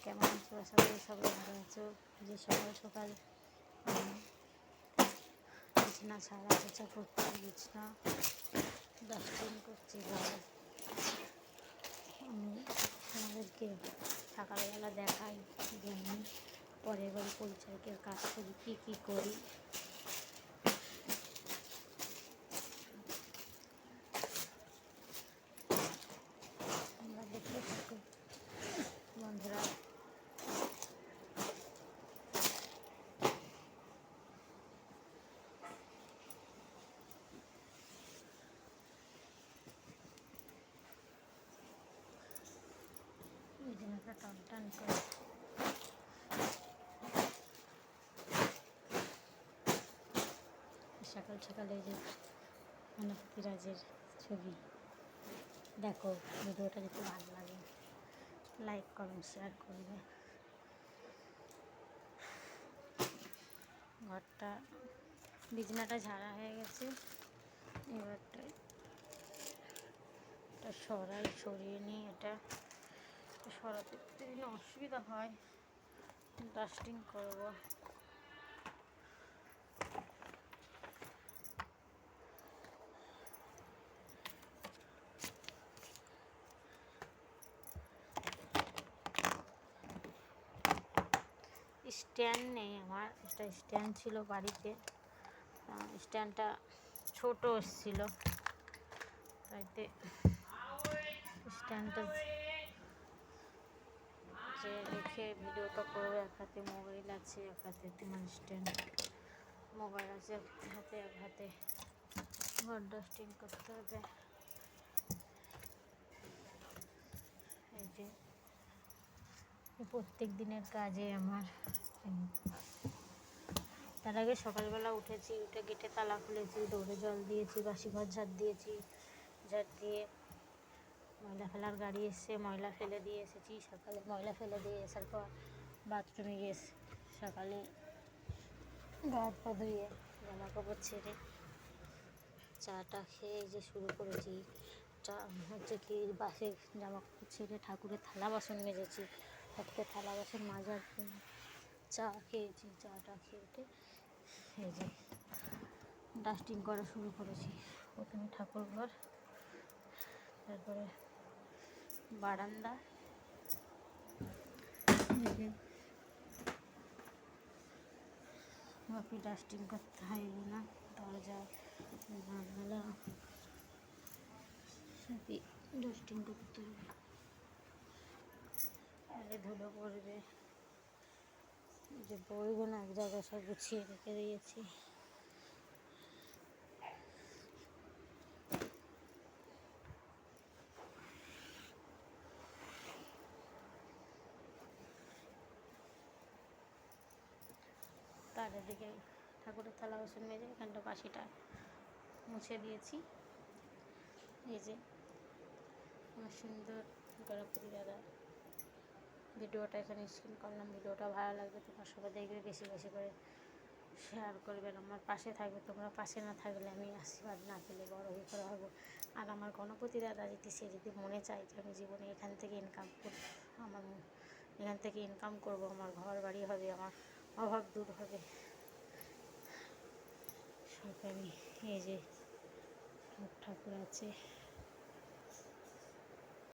কেমন আছো? আশা করি সবাই ভালো আছো। যে সকাল সকাল বিছানা ছাড়া পোছা করছি, বিছানা ডাস্টিং করছি ঘর। আমি তোমাদেরকে সকালবেলা দেখাই যে আমি পরের বাড়ি পরিচারকের কাজ করি, কী করি। আমরা দেখতে থাকো বন্ধুরা। বিছানাটা টান টান করে সকাল সকালে যে মানবতিরাজের ছবি দেখো। ভিডিওটা যদি ভালো লাগে লাইক কমেন্ট শেয়ার করবে। ঘরটা বিছানাটা ঝাড়া হয়ে গেছে, এবারটা এটা সরিয়ে নিয়ে এটা সরাতে দিন অসুবিধা হয়, ডাস্টিং করব। স্ট্যান্ড নেই আমার, একটা স্ট্যান্ড ছিল বাড়িতে, স্ট্যান্ডটা ছোট এসেছিলো, তাইতে স্ট্যান্ডটা যে রেখে ভিডিওটা করবো। এক হাতে মোবাইল আছে, এক হাতে তোমার স্ট্যান্ড, মোবাইল আছে এক হাতে, এক হাতে ঘর ডাস্টিং করতে হবে। এই যে প্রত্যেক দিনের কাজে আমার। তার আগে সকালবেলা উঠেছি, উঠে গেটে তালা খুলেছি, দৌড়ে জল দিয়েছি, বাসি ঘর ঝাড় দিয়েছি, ঝাড় দিয়ে ময়লা ফেলার গাড়ি এসে ময়লা ফেলে দিয়ে এসেছি। সকালে ময়লা ফেলে দিয়ে আসার পর বাথরুমে গিয়ে সকালে গা হাত পা ধুয়ে জামা কাপড় ছেড়ে চাটা খেয়ে যে শুরু করেছি। চা হচ্ছে কি বাসে জামা কাপড় ছেড়ে ঠাকুরের থালা বাসন মেজেছি, ঠাকুরের থালা বাসন মাজার জন্য চা খেয়েছি। চাটা খেয়ে উঠে এই যে ডাস্টিং করা শুরু করেছি। প্রথমে ঠাকুর ঘর, তারপরে বারান্দা, বাকি ডাস্টিং করতে হয় না, দরজা জানালা সবই ডাস্টিং করতে হবে। আরে ধুলো পড়বে, যে বইগুলো এক জায়গায় সব গুছিয়ে রেখে দিয়েছি। তার এদিকে ঠাকুরের থালা বাসন মেজে এখানটা বাসিটা মুছে দিয়েছি। এই যে আমার সুন্দর গড়াপুরি দাদা ভিডিওটা এখানে স্ক্রিন করলাম। ভিডিওটা ভালো লাগবে তোমার সবাই দেখবে, বেশি বেশি করে শেয়ার করবেন, আমার পাশে থাকবে। তোমরা পাশে না থাকলে আমি আশীর্বাদ না পেলে বড় হয়ে করা হবো। আর আমার গণপতি দাদা যদি সে যদি মনে চায় যে আমি জীবনে এখান থেকে ইনকাম করব, আমার এখান থেকে ইনকাম করব, আমার ঘর বাড়ি হবে, আমার অভাব দূর হবে, সরকারি এই যে ঠাকুর আছে।